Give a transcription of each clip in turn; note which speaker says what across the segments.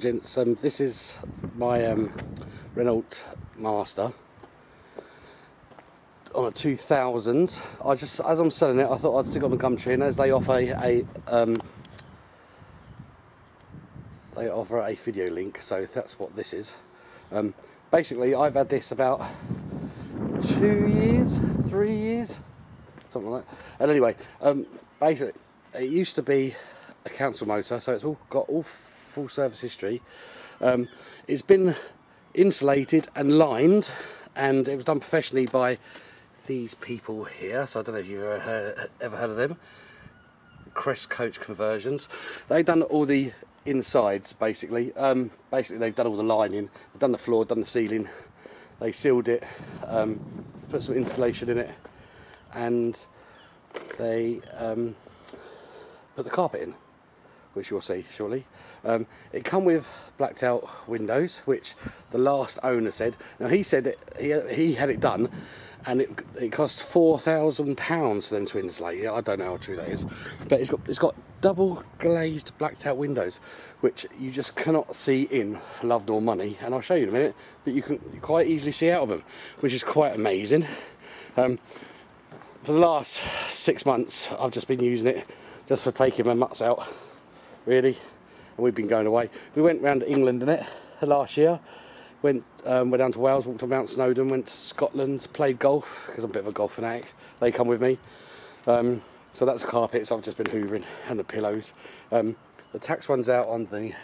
Speaker 1: Gents, this is my Renault Master on a 2000. As I'm selling it, I thought I'd stick on the Gumtree, and as they offer a video link, so that's what this is. Basically, I've had this about 2 years, 3 years, something like that. And anyway, basically, it used to be a council motor, so it's all got full service history. It's been insulated and lined, and it was done professionally by these people here. So I don't know if you've ever heard of them. Crest Coach Conversions. They've done all the insides basically. Basically they've done all the lining, they've done the floor, done the ceiling, they sealed it, put some insulation in it, and they put the carpet in, which you'll see shortly. It come with blacked out windows, which the last owner said. Now he said that he had it done, and it cost £4,000 for them to insulate. Yeah, I don't know how true that is, but it's got double glazed blacked out windows, which you just cannot see in for love nor money. And I'll show you in a minute, but you can quite easily see out of them, which is quite amazing. For the last 6 months, I've just been using it just for taking my mutts out, really. And we've been going away. We went round to England in it last year. Went down to Wales, walked on Mount Snowdon, went to Scotland, played golf, because I'm a bit of a golf fanatic. They come with me. So that's the carpets I've just been hoovering, and the pillows. The tax runs out on the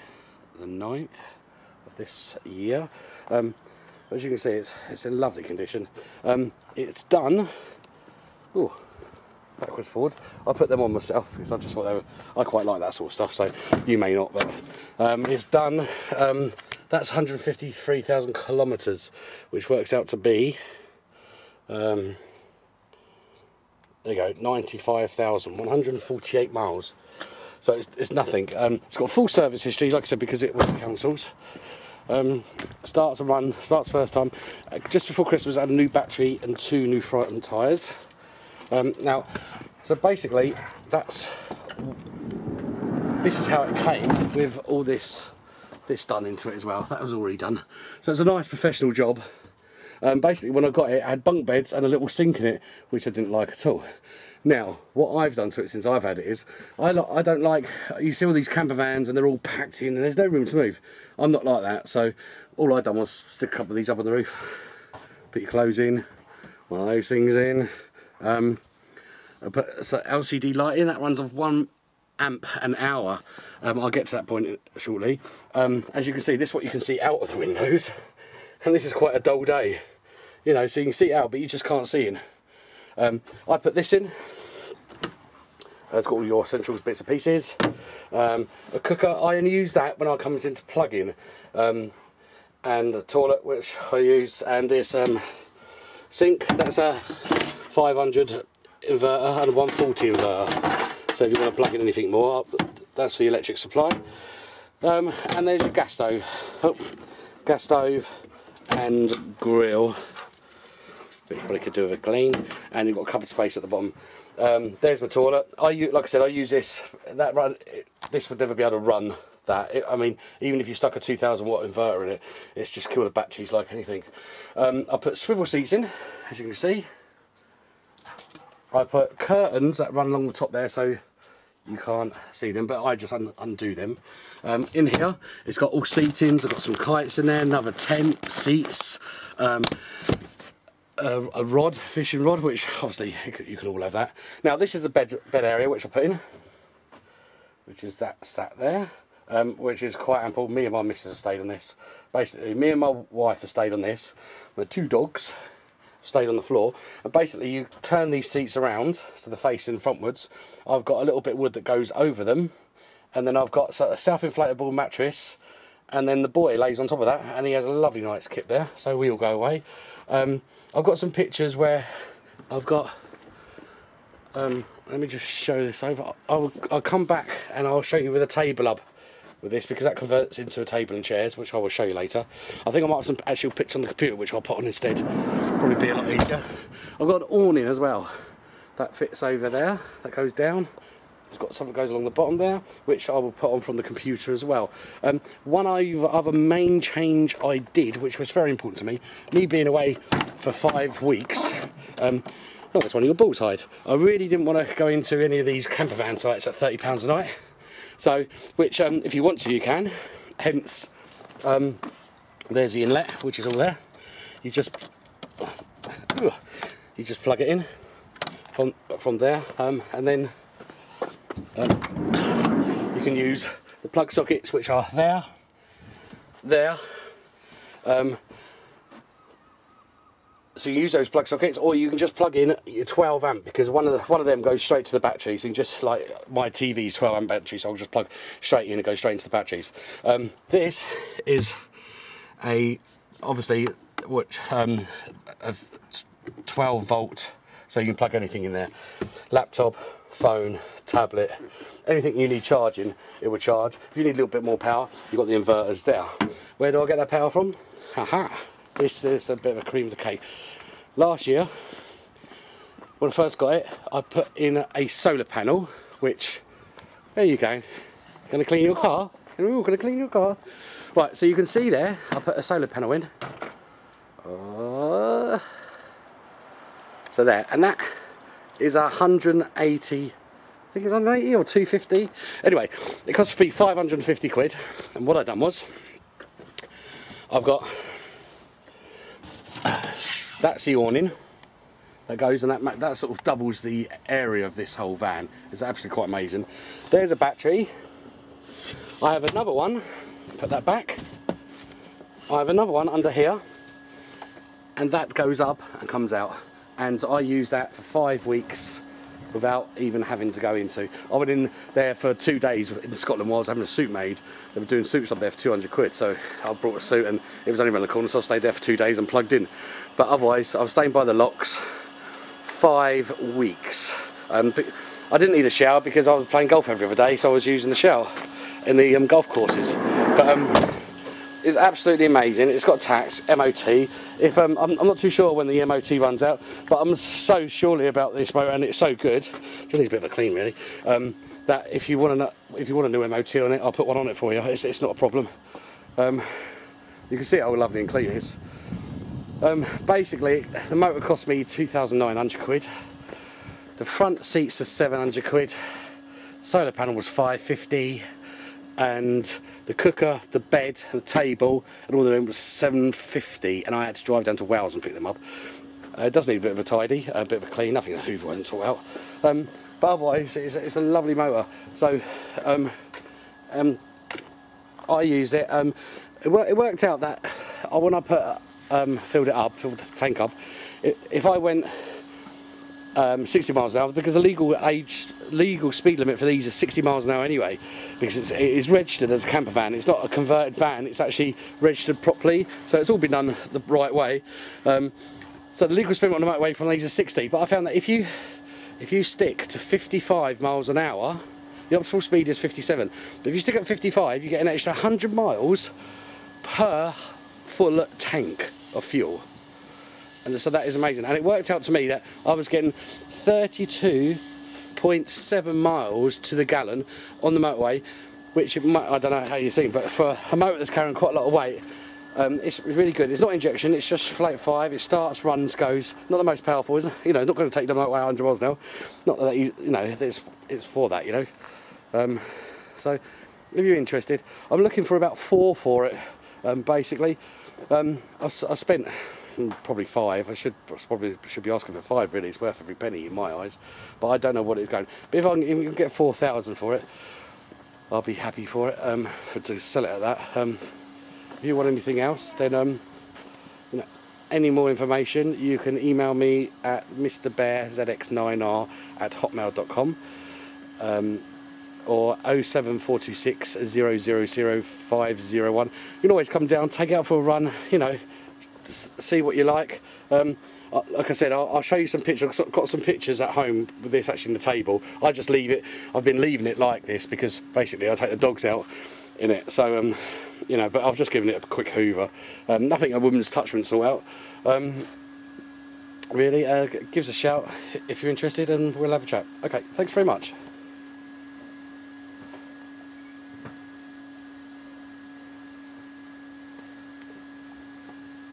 Speaker 1: 9th of this year. As you can see, it's in lovely condition. It's done. Ooh, backwards, forwards. I put them on myself because I just thought I quite like that sort of stuff. So you may not, but it's done. That's 153,000 kilometres, which works out to be, there you go, 95,148 miles. So it's nothing. It's got full service history, like I said, because it was council's. Starts first time. Just before Christmas, I had a new battery and 2 new front tyres. Now, so basically, this is how it came with all this done into it as well. That was already done. So it's a nice professional job. Basically, when I got it, it had bunk beds and a little sink in it, which I didn't like at all. Now, what I've done to it since I've had it is, I don't like, you see all these camper vans and they're all packed in and there's no room to move. I'm not like that, so all I've done was stick a couple of these up on the roof, put your clothes in, one of those things in. I put some LCD lighting that runs off 1 amp an hour. I'll get to that point shortly. As you can see, this is what you can see out of the windows, and this is quite a dull day, you know, so you can see out but you just can't see in. I put this in. It's got all your essentials, bits and pieces. A cooker, I only use that when I comes into plug-in, and the toilet, which I use, and this sink. That's a 500 inverter and a 140 inverter. So if you want to plug in anything more, that's the electric supply. And there's your gas stove. Oh, gas stove and grill, which you probably could do with a clean. And you've got cupboard space at the bottom. There's my toilet. Like I said, I use this. This would never be able to run that. I mean, even if you stuck a 2000 watt inverter in it, it's just kill the batteries like anything. I put swivel seats in, as you can see. I put curtains that run along the top there, so you can't see them, but I just undo them. In here, it's got all seatings. I've got some kites in there, another tent, seats, a rod, fishing rod, which obviously you can all have that. Now this is the bed area which I put in, which is that there, which is quite ample. Me and my missus have stayed on this. Basically, me and my wife have stayed on this. My 2 dogs stayed on the floor, and basically you turn these seats around so they're facing frontwards. I've got a little bit of wood that goes over them, and then I've got a self-inflatable mattress, and then the boy lays on top of that, and he has a lovely night's kip there, so we all go away. I've got some pictures where I've got, let me just show this over. I'll come back and I'll show you with a table up with this, because that converts into a table and chairs, which I will show you later. I think I might have some actual pictures on the computer which I'll put on instead. Probably be a lot easier. I've got an awning as well that fits over there, that goes down, It's got something that goes along the bottom there, which I will put on from the computer as well. One other main change I did, which was very important to me being away for 5 weeks. Oh, that's one of your balls hide. I really didn't want to go into any of these campervan sites at £30 a night. So, which if you want to, you can. Hence, there's the inlet, which is all there. You just plug it in from there, and then you can use the plug sockets, which are there. So you use those plug sockets, or you can just plug in your 12 amp, because one of them goes straight to the battery. So you can just, like my TV's 12 amp battery, so I'll just plug straight in and go straight into the batteries. This is obviously a 12 volt, so you can plug anything in there. Laptop, phone, tablet, anything you need charging, it will charge. If you need a little bit more power, you've got the inverters there. Where do I get that power from? Haha, this is a bit of a cream of the cake. Last year, when I first got it, I put in a solar panel, which, there you go. Gonna clean your car? Ooh, gonna clean your car? Right, so you can see there, I put a solar panel in. So there, and that is 180, I think it's 180 or 250. Anyway, it cost me 550 quid, and what I've done was, I've got, that's the awning that goes, and that sort of doubles the area of this whole van. It's absolutely quite amazing. There's a battery. I have another one, put that back. I have another one under here, and that goes up and comes out. And I use that for 5 weeks without even having to go into. I went in there for 2 days in Scotland while I was having a suit made. They were doing suits up there for 200 quid, so I brought a suit, and it was only around the corner, so I stayed there for 2 days and plugged in. But otherwise, I was staying by the locks 5 weeks. I didn't need a shower because I was playing golf every other day, so I was using the shower in the golf courses. But it's absolutely amazing. It's got tax, MOT. If I'm not too sure when the MOT runs out, but I'm so surely about this motor, and it's so good. It needs a bit of a clean, really. That if you want a new MOT on it, I'll put one on it for you. It's not a problem. You can see how lovely and clean it is. Basically, the motor cost me 2,900 quid. The front seats are 700 quid. Solar panel was 550. And the cooker, the bed, the table, and all of them was 750, and I had to drive down to Wales and pick them up. It does need a bit of a tidy, a bit of a clean, nothing a Hoover won't sort out. But otherwise, it's a lovely motor. So I use it. It worked out that when I filled the tank up, if I went 60 miles an hour, because the legal speed limit for these is 60 miles an hour anyway, because it is registered as a camper van. It's not a converted van, it's actually registered properly, so it's all been done the right way. So the legal speed on the motorway from these is 60, but I found that if you stick to 55 miles an hour, the optimal speed is 57, but if you stick at 55, you get an extra 100 miles per full tank of fuel. And so that is amazing, and it worked out to me that I was getting 32.7 miles to the gallon on the motorway, which I don't know how you've seen, but for a motor that's carrying quite a lot of weight, it's really good. It's not injection, it's just flat 5. It starts, runs, goes. Not the most powerful, is it? You know, not going to take the motorway 100 miles an hour. Not that you know, it's for that, you know. So if you're interested, I'm looking for about 4 for it. Basically, I spent probably 5. I should be asking for 5, really. It's worth every penny in my eyes, but I don't know what it's going. But if I can get 4,000 for it, I'll be happy for it. To sell it at that. If you want anything else, then you know, any more information, you can email me at mrbearzx9r@hotmail.com, or 07426 000 501. You can always come down, take it out for a run, you know, see what you like. Like I said, I'll show you some pictures. I've got some pictures at home with this actually on the table. I just leave it. I've been leaving it like this because basically I take the dogs out in it. So you know, but I've just given it a quick hoover. Nothing a woman's touch wouldn't sort out. Really, give us a shout if you're interested, and we'll have a chat. Okay, thanks very much.